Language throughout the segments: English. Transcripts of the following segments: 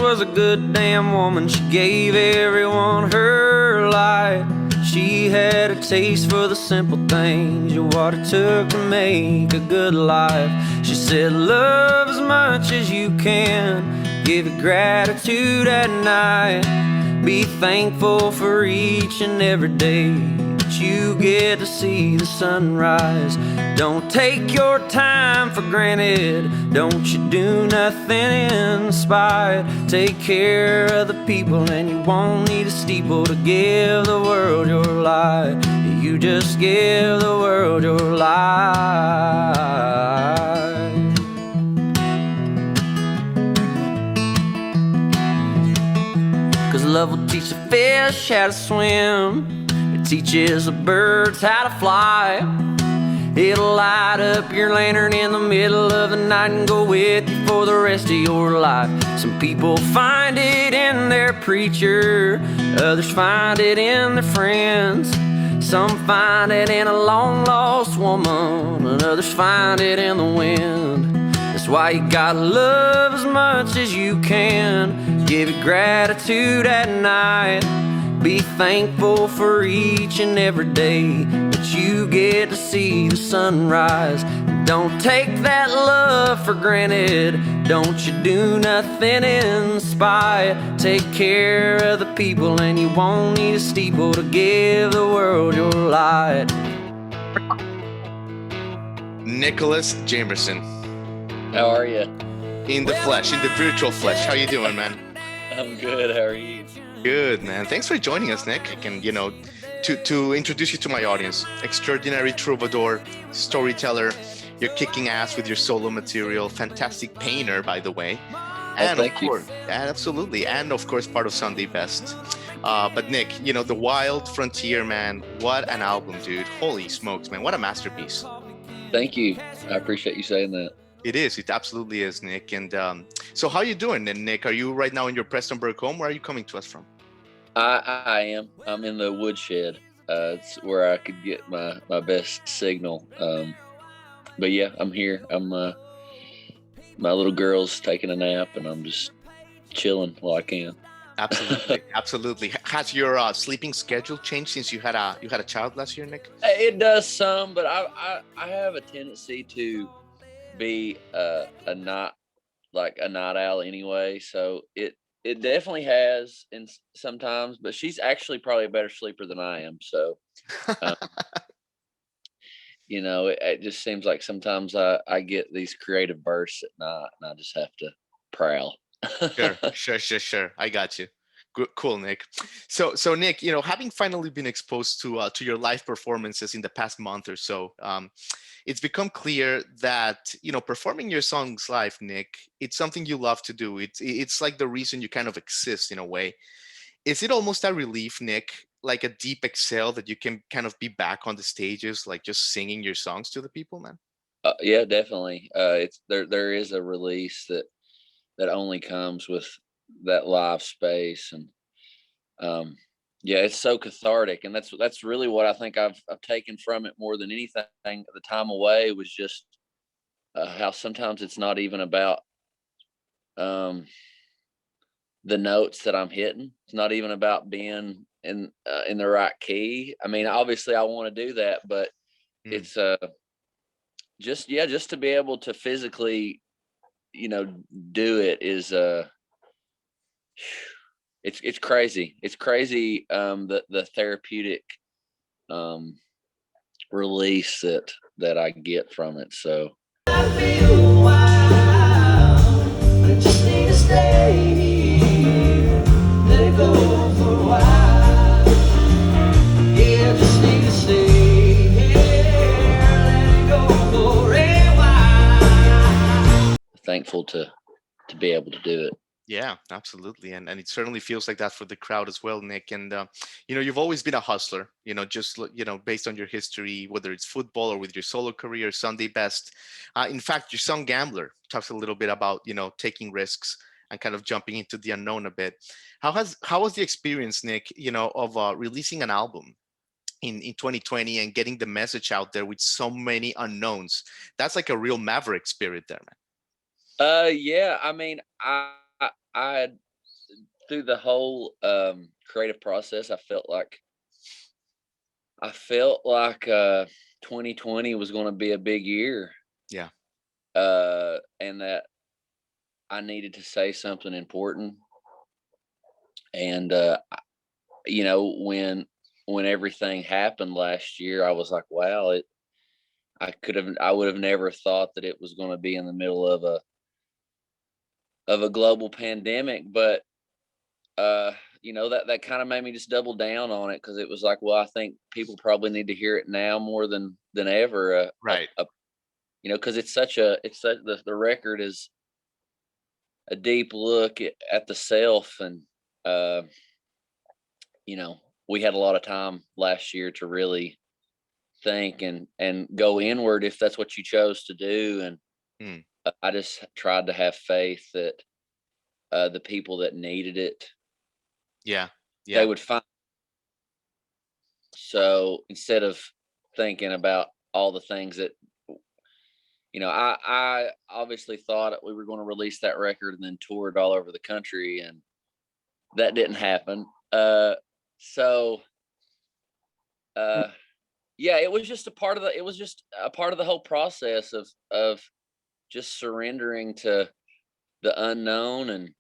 was a good damn woman. She gave everyone her light. She had a taste for the simple things, what it took to make a good life. She said, love as much as you can, give it gratitude at night. Be thankful for each and every day that you get to see the sunrise. Don't take your time for granted, don't you do nothing in spite. Take care of the people and you won't need a steeple to give the world your light. You just give the world your light. Cause love will teach the fish how to swim, it teaches the birds how to fly. It'll light up your lantern in the middle of the night and go with you for the rest of your life. Some people find it in their preacher, others find it in their friends. Some find it in a long lost woman, and others find it in the wind. That's why you gotta love as much as you can, give it gratitude at night. Be thankful for each and every day that you get to see the sunrise. Don't take that love for granted, don't you do nothing in spite. Take care of the people and you won't need a steeple to give the world your light. Nicholas Jamerson. How are you? In the flesh, in the virtual flesh. How you doing, man? I'm good. How are you? Good, man. Thanks for joining us, Nick. And, to introduce you to my audience, extraordinary troubadour, storyteller, you're kicking ass with your solo material, fantastic painter, by the way. And thank you. Absolutely. And of course, part of Sunday Best. But Nick, the Wild Frontier, man, what an album, dude. Holy smokes, man. What a masterpiece. Thank you. I appreciate you saying that. It is. It absolutely is, Nick. And so how are you doing? And Nick, are you right now in your Prestonburg home? Where are you coming to us from? I am. I'm in the woodshed. It's where I could get my best signal. But yeah, I'm here. I'm my little girl's taking a nap, and I'm just chilling while I can. Absolutely, absolutely. Has your sleeping schedule changed since you had a child last year, Nick? It does some, but I have a tendency to be a night owl anyway. So it definitely has, and sometimes, but she's actually probably a better sleeper than I am. So. It just seems like sometimes I get these creative bursts at night, and I just have to prowl. Sure. I got you. Good, cool, Nick. So Nick, having finally been exposed to your live performances in the past month or so, it's become clear that performing your songs live, Nick, it's something you love to do. It's like the reason you kind of exist in a way. Is it almost a relief, Nick, like a deep exhale that you can kind of be back on the stages, like just singing your songs to the people, man? Yeah, definitely. It's there is a release that only comes with that live space, and yeah, it's so cathartic, and that's really what I think I've taken from it more than anything. The time away was just how sometimes it's not even about the notes that I'm hitting. It's not even about being in the right key. I mean, obviously I want to do that, but it's just to be able to physically, do it is it's crazy. It's crazy, the therapeutic release that I get from it. So I feel wild, I just need to stay here, let it go for a while. Yeah, I just need to stay here, let it go for a while. Thankful to be able to do it. Yeah, absolutely. And it certainly feels like that for the crowd as well, Nick. And, you've always been a hustler, just, based on your history, whether it's football or with your solo career, Sunday Best. In fact, your song Gambler talks a little bit about, taking risks and kind of jumping into the unknown a bit. How was the experience, Nick, of releasing an album in 2020 and getting the message out there with so many unknowns? That's like a real maverick spirit there, man. Yeah, I mean, I through the whole creative process, I felt like 2020 was going to be a big year, Yeah. and that I needed to say something important. And when everything happened last year, I was like, wow, I would have never thought that it was going to be in the middle of a global pandemic, but that kind of made me just double down on it, because it was like, well, I think people probably need to hear it now more than ever. Right. Because the record is a deep look at the self, and uh, we had a lot of time last year to really think and go inward, if that's what you chose to do. And Mm. I just tried to have faith that the people that needed it, Yeah. they Yeah. would find. So instead of thinking about all the things that, I obviously thought that we were going to release that record and then tour it all over the country, and that didn't happen. So yeah, it was just a part of the whole process of just surrendering to the unknown. And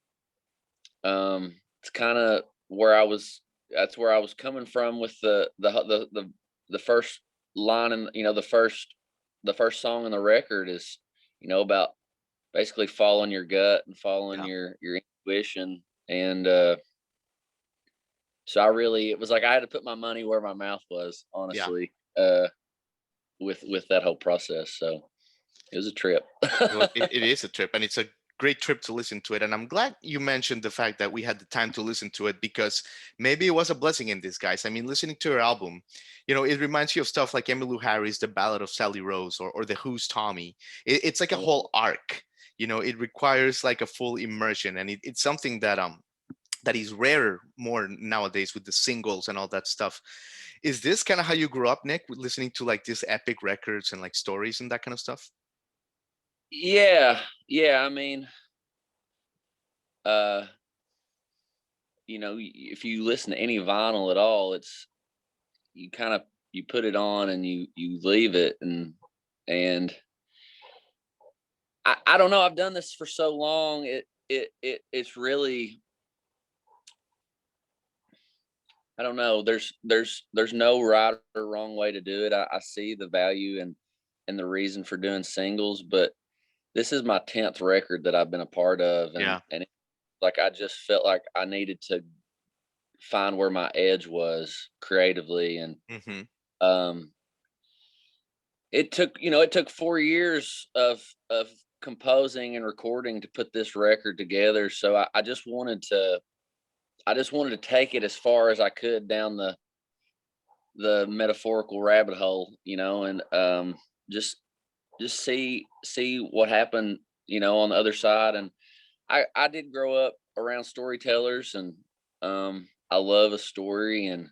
it's kind of where I was that's where I was coming from with the first line, and the first song in the record is about basically following your gut and following Yeah. your intuition. And so it was like I had to put my money where my mouth was, Yeah. honestly, with that whole process. So it was a trip. Well, it is a trip, and it's a great trip to listen to it. And I'm glad you mentioned the fact that we had the time to listen to it, because maybe it was a blessing in disguise. I mean, listening to your album, it reminds you of stuff like Emmylou Harris' The Ballad of Sally Rose, or The Who's Tommy. It's like a whole arc. It requires like a full immersion, and it's something that is rarer more nowadays with the singles and all that stuff. Is this kind of how you grew up, Nick, with listening to like these epic records and like stories and that kind of stuff? Yeah, yeah. I mean, uh, if you listen to any vinyl at all, it's you put it on and you leave it, and I don't know. I've done this for so long. It's really, I don't know. There's no right or wrong way to do it. I see the value and the reason for doing singles, but this is my 10th record that I've been a part of, and Yeah. like I just felt like I needed to find where my edge was creatively. And Hmm. um it took 4 years of composing and recording to put this record together. So I just wanted to take it as far as I could down the metaphorical rabbit hole, and just see what happened, on the other side. And I did grow up around storytellers, and I love a story, and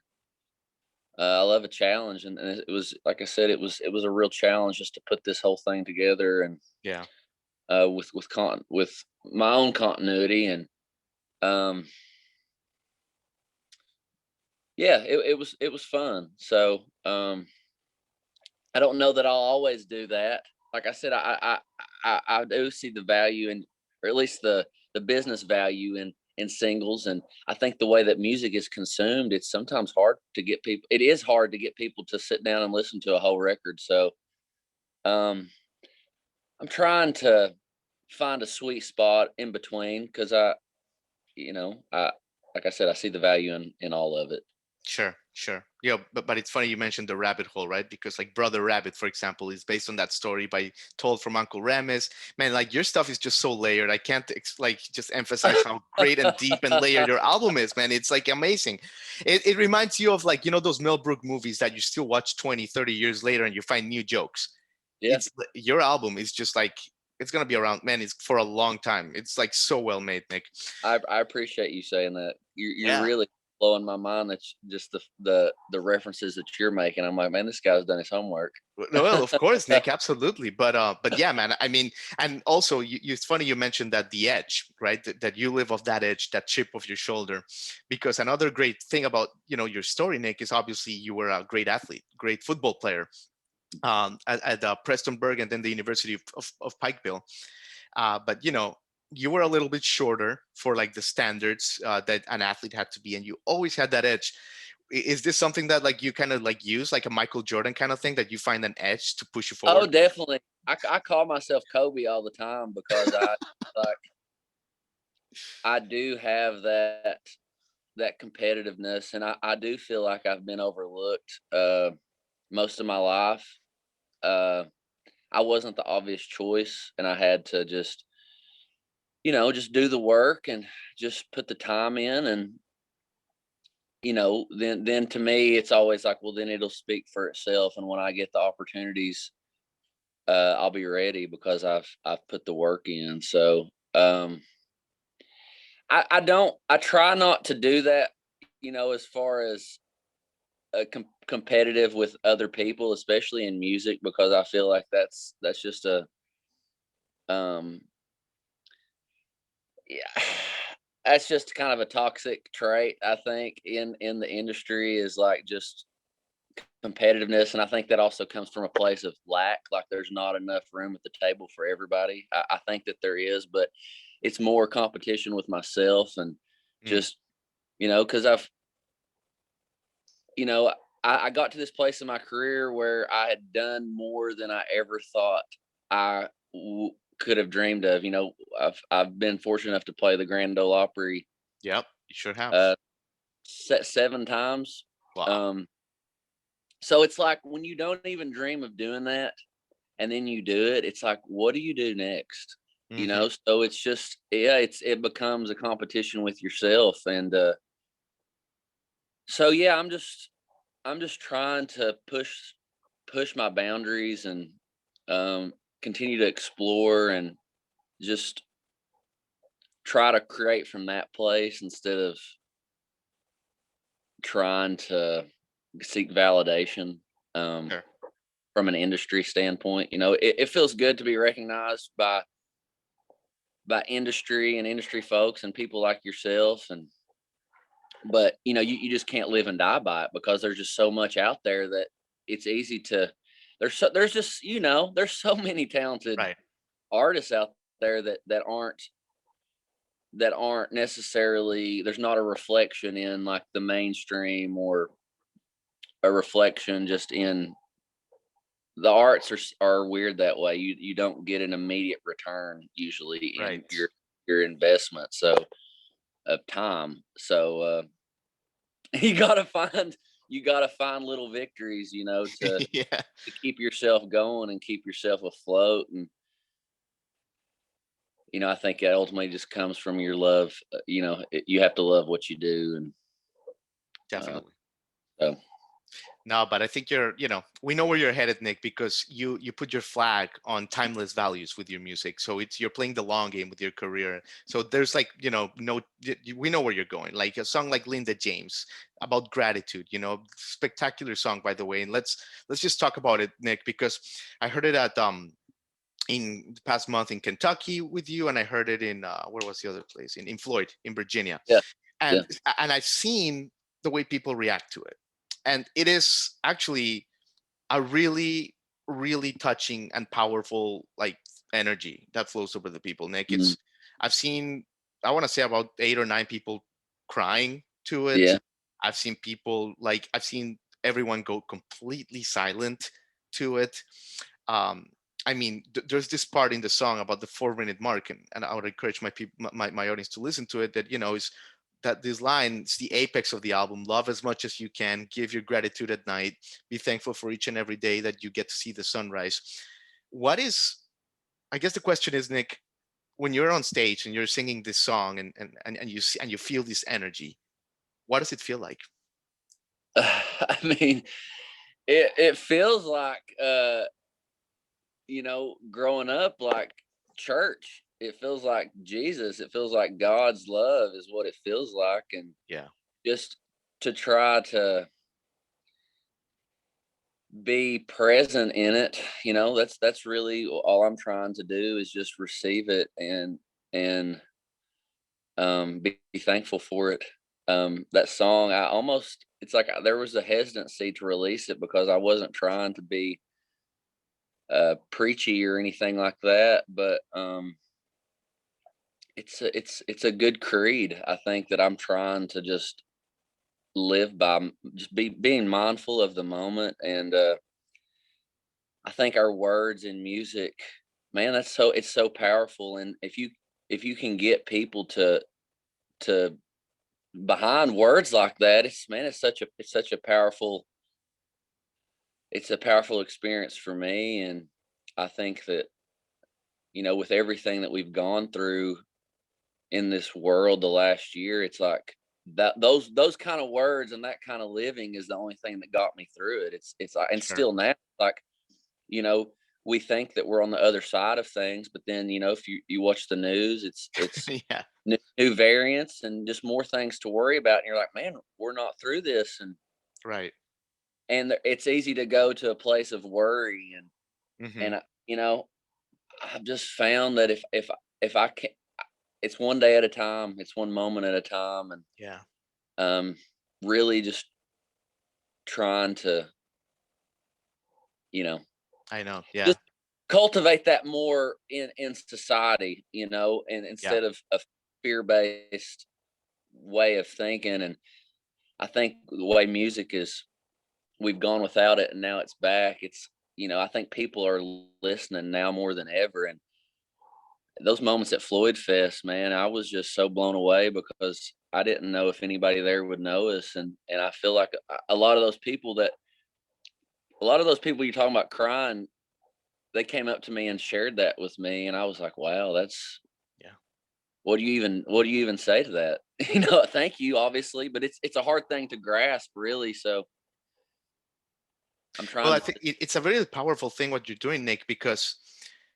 I love a challenge. And it was, like I said, it was a real challenge just to put this whole thing together, and Yeah. with my own continuity. And um, yeah, it was fun. So I don't know that I'll always do that. Like I said, I do see the value in, or at least the business value in singles. And I think the way that music is consumed, it's sometimes hard to get people. It is hard to get people to sit down and listen to a whole record. So um, I'm trying to find a sweet spot in between, because I like I said, I see the value in all of it. Sure, sure. Yeah, but it's funny you mentioned the rabbit hole, right? Because like Brother Rabbit, for example, is based on that story by told from Uncle Remus. Man, like your stuff is just so layered. I can't like just emphasize how great and deep and layered your album is, man. It's like amazing. It reminds you of like, those Mel Brooks movies that you still watch 20, 30 years later and you find new jokes. Yeah, It's your album is just like it's gonna be around, man. It's for a long time. It's like so well made, Nick. I appreciate you saying that. You're Yeah. really blowing my mind. That's just the references that you're making. I'm like, man, this guy's done his homework. Well, of course, Nick, absolutely. But yeah, man, I mean, and also it's funny you mentioned that the edge, right? That you live off that edge, that chip off your shoulder, because another great thing about, your story, Nick, is obviously you were a great athlete, great football player, at Prestonburg and then the University of Pikeville. But you were a little bit shorter for like the standards that an athlete had to be, and you always had that edge. Is this something that like you kind of like use like a Michael Jordan kind of thing, that you find an edge to push you Oh, forward? definitely. I call myself Kobe all the time because like I do have that competitiveness, and I do feel like I've been overlooked most of my life. Uh, I wasn't the obvious choice, and I had to just do the work and just put the time in, and then to me it's always like, well, then it'll speak for itself, and when I get the opportunities, I'll be ready because I've put the work in. So I try not to do that, as far as competitive with other people, especially in music, because I feel like that's just a um yeah, that's just kind of a toxic trait, I think, in the industry, is like just competitiveness. And I think that also comes from a place of lack, like there's not enough room at the table for everybody. I think that there is, but it's more competition with myself, and Mm, just because you know I got to this place in my career where I had done more than I ever thought I could have dreamed of. I've been fortunate enough to play the Grand Ole Opry yep, you sure have. uh 7 times. Wow. um so it's like when you don't even dream of doing that, and then you do it, it's like, what do you do next? Hmm. So it's just, yeah, it becomes a competition with yourself. And so yeah, I'm just trying to push my boundaries, and um continue to explore, and just try to create from that place instead of trying to seek validation um Sure. from an industry standpoint. It feels good to be recognized by industry and industry folks and people like yourself, but you just can't live and die by it, because there's just so much out there that it's easy to there's just there's so many talented Right. artists out there that aren't necessarily, there's not a reflection in like the mainstream, or a reflection just in the arts. Are weird that way. You don't get an immediate return usually in Right. your investment, so of time. So you gotta find you gotta find little victories, Yeah. to keep yourself going and keep yourself afloat. And I think that ultimately just comes from your love. You have to love what you do, and uh, Definitely. so No, but I think we know where you're headed, Nick, because you put your flag on timeless values with your music. So you're playing the long game with your career. So there's like, no, we know where you're going. Like a song like Linda James about gratitude, spectacular song, by the way. And let's just talk about it, Nick, because I heard it at in the past month in Kentucky with you, and I heard it in where was the other place? In Floyd, in Virginia. yeah, And yeah. I've seen the way people react to it. And it is actually a really, really touching and powerful like energy that flows over the people, Nick. Mhm. I've seen, I want to say about 8 or 9 people crying to it. Yeah. I've seen everyone go completely silent to it. um I mean, there's this part in the song about the 4 minute mark, and I would encourage my people, my audience to listen to it. That is that this line is the apex of the album. Love as much as you can, give your gratitude at night, be thankful for each and every day that you get to see the sunrise. What is, I guess the question is, Nick, when you're on stage and you're singing this song, and you see, and you feel this energy, what does it feel like? I mean, it feels like growing up, like church. It feels like Jesus. It feels like God's love is what it feels like. And Yeah. just to try to be present in it. That's really all I'm trying to do, is just receive it and be thankful for it. That song, it's like there was a hesitancy to release it because I wasn't trying to be preachy or anything like that, but it's a good creed, I think, that I'm trying to just live by, just being mindful of the moment. And I think our words in music, man, it's so powerful. And if you can get people to behind words like that, it's such a powerful, it's a powerful experience for me. And I think that, with everything that we've gone through in this world the last year, it's like that those kind of words and that kind of living is the only thing that got me through it. It's and Sure. still now, like, you know we think that we're on the other side of things, but then, if you watch the news, it's Yeah. new variants and just more things to worry about, and you're like, man, we're not through this. Right. It's easy to go to a place of worry. Hmm. And I've just found that if I can, it's one day at a time, it's one moment at a time. And Yeah. um really just trying to, you know I know. Yeah. just cultivate that more in society, and Yeah. instead of a fear-based way of thinking. And I think the way music is, we've gone without it and now it's back. I think people are listening now more than ever. And those moments at Floydfest, man, I was just so blown away because I didn't know if anybody there would know us. And I feel like a lot of those people you're talking about crying, they came up to me and shared that with me, and I was like, wow, that's, Yeah. what do you even say to that? Thank you, obviously, but it's a hard thing to grasp, really. So I'm Well, trying I to think it's a very powerful thing what you're doing, Nick, because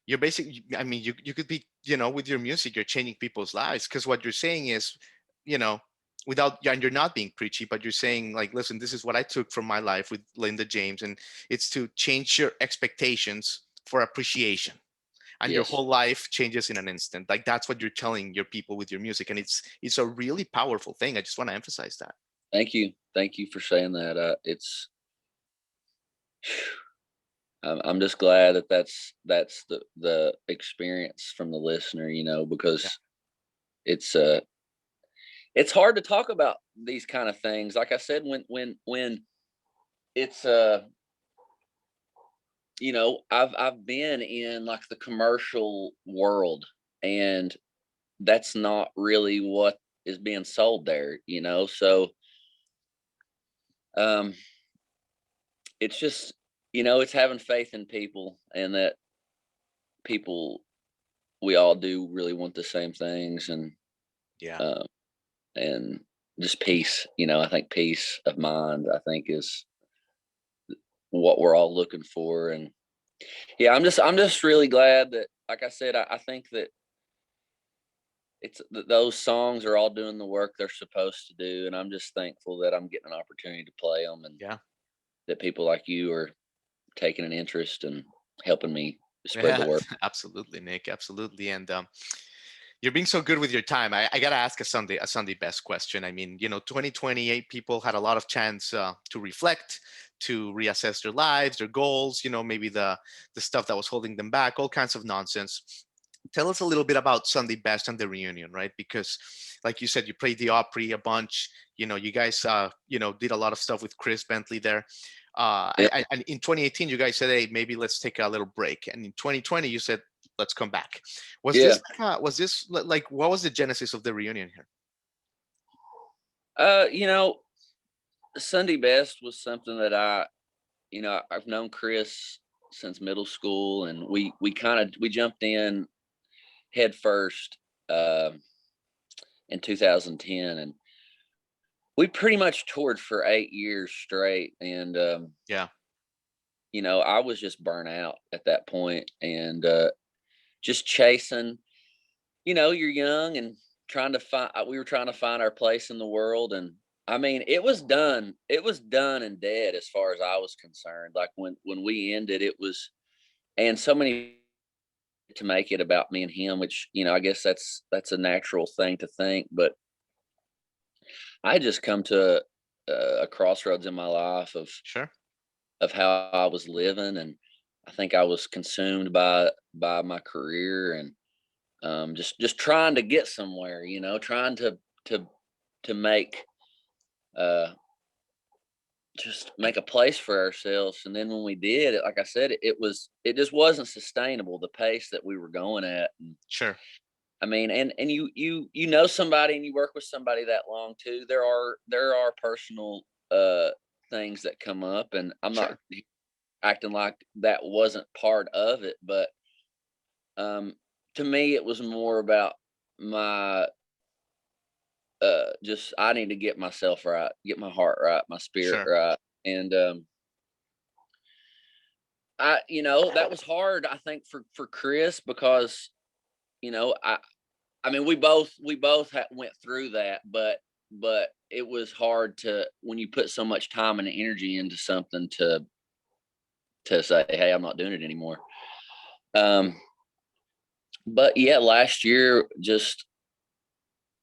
you're basically, I mean, you could be, with your music, you're changing people's lives. Because what you're saying is, you know, and you're not being preachy, but you're saying, like, listen, this is what I took from my life with Linda James, and it's to change your expectations for appreciation. And your yes. whole life changes in an instant. Like that's what you're telling your people with your music, and it's a really powerful thing. I just want to emphasize that. Thank you for saying that. It's I'm just glad that that's the experience from the listener, Yeah. because it's it's hard to talk about these kind of things. Like I said, when it's I've been in, like, the commercial world, and that's not really what is being sold there. So um it's just, it's having faith in people, and that people, we all do really want the same things. Yeah. Um and just peace. I think peace of mind, I think, is what we're all looking for. And yeah, I'm just really glad that, like I said, I think that those songs are all doing the work they're supposed to do, and I'm just thankful that I'm getting an opportunity to play them, and Yeah. that people like you are taking an interest and helping me spread the Yeah. word. Absolutely, Nick. Absolutely. And you're being so good with your time. I gotta ask a Sunday best question. I mean, 2028 people had a lot of chance to reflect, to reassess their lives, their goals. Maybe the stuff that was holding them back, all kinds of nonsense. Tell us a little bit about Sunday best and the reunion, right? Because, like you said, you played the Opry a bunch. You guys, did a lot of stuff with Chris Bentley there. Yeah, And in 2018, you guys said, "Hey, maybe let's take a little break." And in 2020, you said, "Let's come back." Was yeah. this like what was the genesis of the reunion here? uh you know Sunday best was something that I've known Chris since middle school, and we jumped in head first um in 2010, and we pretty much toured for 8 years straight. And Yeah. I was just burnt out at that point, and just chasing. You're young and trying to find. We were trying to find our place in the world, and I mean, it was done. It was done and dead as far as I was concerned. Like when we ended, it was, and so many to make it about me and him, which, I guess that's a natural thing to think. But I had just come to a crossroads in my life Sure. of how I was living, and I think I was consumed by my career, and just trying to get somewhere, trying to to make uh just make a place for ourselves. And then when we did it, like I said, it just wasn't sustainable, the pace that we were going at. And Sure. I mean, and you know somebody and you work with somebody that long too, there are personal things that come up, and I'm not Sure. acting like that wasn't part of it. But um to me it was more about my just, I need to get myself right, get my heart right, my spirit Sure. right. And that was hard, I think, for Chris, because you know I I mean, we both went through that, but it was hard to, when you put so much time and energy into something, to say, hey, I'm not doing it anymore. um but yeah, last year, just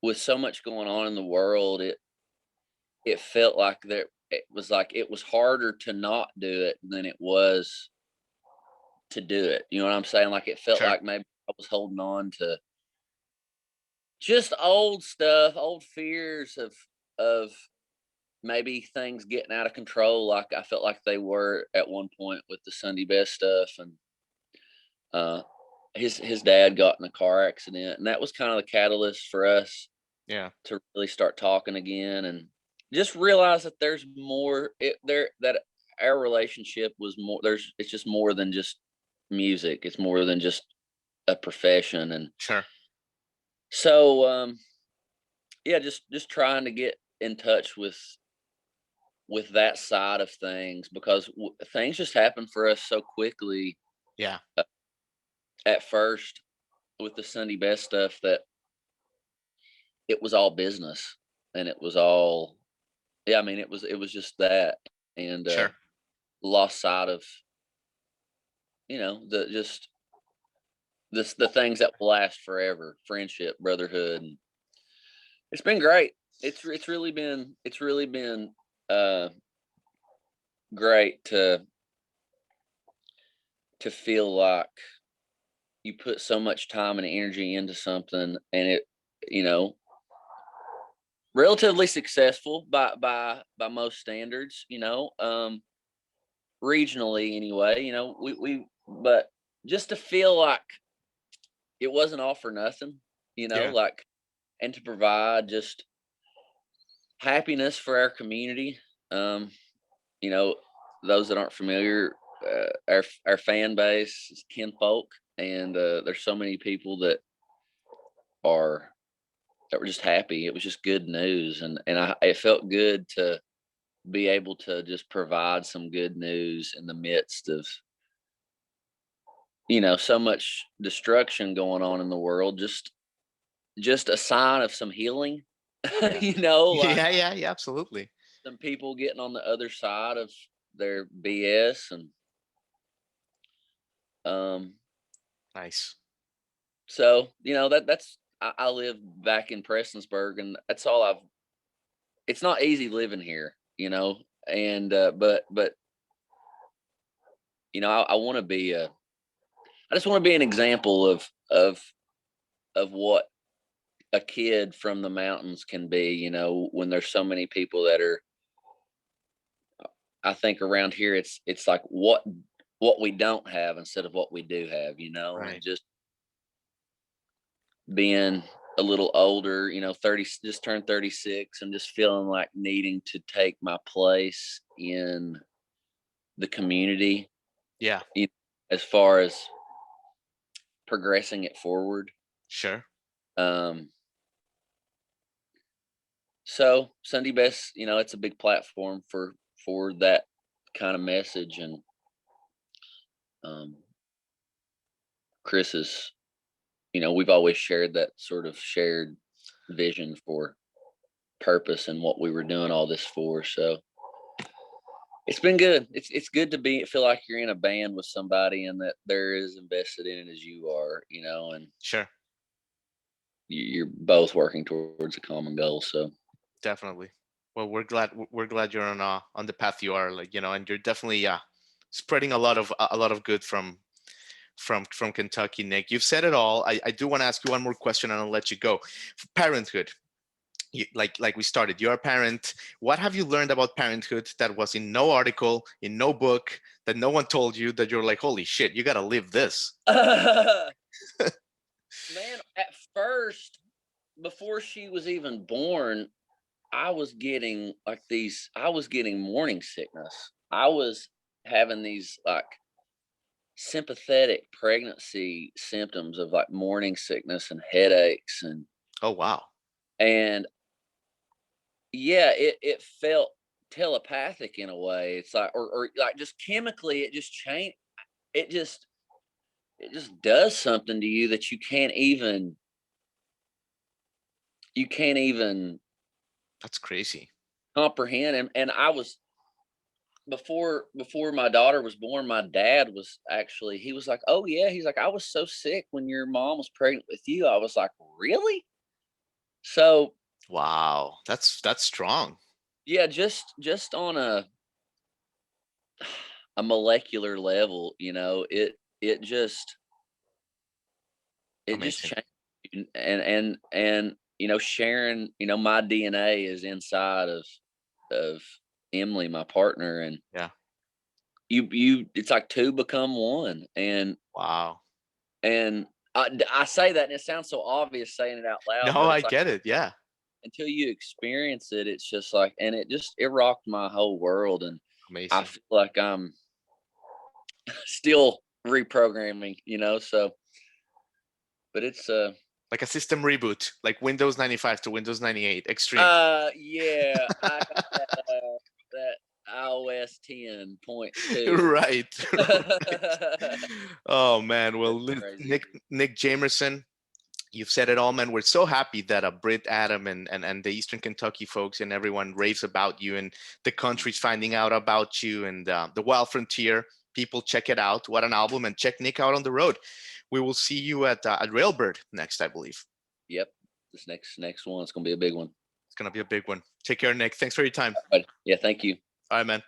with so much going on in the world, it felt like it was harder to not do it than it was to do it. You know what I'm saying? Like, it felt Sure. like maybe I was holding on to just old stuff, old fears of maybe things getting out of control, like I felt like they were at one point with the Sunday Best stuff. And uh his dad got in a car accident, and that was kind of the catalyst for us Yeah. to really start talking again, and just realize that there's more that our relationship was more, it's just more than just music, it's more than just a profession. And Sure. so yeah, just trying to get in touch with that side of things, because things just happen for us so quickly Yeah. at first with the Sunday Best stuff, that it was all business, and it was all, yeah, I mean, it was just that. And Sure. lost sight of, the just the things that will last forever, friendship, brotherhood. And it's been great. It's really been uh great to feel like you put so much time and energy into something, and it, you know relatively successful by most standards, regionally anyway. We But just to feel like it wasn't all for nothing, Yeah. like, and to provide just happiness for our community. um you know those that aren't familiar, our fan base is kinfolk, and there's so many people are that were just happy. It was just good news, and it felt good to be able to just provide some good news in the midst of, so much destruction going on in the world. Just a sign of some healing. Yeah. Like Yeah. Yeah. Yeah. Absolutely. some people getting on the other side of their BS. And um Nice. so, I live back in Prestonsburg, and that's all I've it's not easy living here, and but I want to be a I just want to be an example of what a kid from the mountains can be, when there's so many people that are, I think around here it's like what we don't have instead of what we do have, and Right. just being a little older, 30, just turned 36, and just feeling like needing to take my place in the community, Yeah. you as far as progressing it forward. Sure. Um, so Sunday Best, it's a big platform for that kind of message. And um, Chris is, we've always shared that sort of shared vision for purpose and what we were doing all this for. So it's been good. It's good to feel like you're in a band with somebody and that they're as invested in it as you are, you know, and Sure. you're both working towards a common goal. So Definitely. Well, we're glad you're on the path you are, like, and you're definitely spreading a lot of good from Kentucky, Nick. You've said it all. I do want to ask you one more question and I'll let you go. Parenthood. Like we started, you're a parent. What have you learned about parenthood that was in no article, in no book, that no one told you, that you're like, holy shit, you got to live this? man, at first, before she was even born, I was getting morning sickness. I was having these like sympathetic pregnancy symptoms of like morning sickness and headaches Oh, wow. and yeah, it felt telepathic in a way. It's like or like just chemically it just changed. It just does something to you that you can't even That's crazy. comprehend. And I was before my daughter was born, my dad was actually, he was like, oh yeah, he's like, I was so sick when your mom was pregnant with you. I was like, really? So Wow, that's strong. yeah, just on a molecular level, you know, it just Amazing. changed. And you know, sharing, you know, my DNA is inside of Emily, my partner, and Yeah. you it's like two become one. Wow. And I say that and it sounds so obvious saying it out loud, No, but I it's like get it. Yeah. until you experience it, it's just like, and it rocked my whole world. And I Amazing. feel like I'm still reprogramming, you know. So, but it's Like a system reboot, like Windows 95 to Windows 98 Extreme. yeah, I got that iOS 10.2. Right. Right. Oh man. Well, It's crazy. Nick Jamerson, you've said it all, man. We're so happy that Britt, Adam, and the Eastern Kentucky folks and everyone raves about you, and the country's finding out about you, and the Wild Frontier. People, check it out. What an album! And check Nick out on the road. We will see you at Railbird next, I believe. Yep. This next one is gonna be a big one. It's gonna be a big one. Take care, Nick. Thanks for your time. But yeah, thank you. All right, man.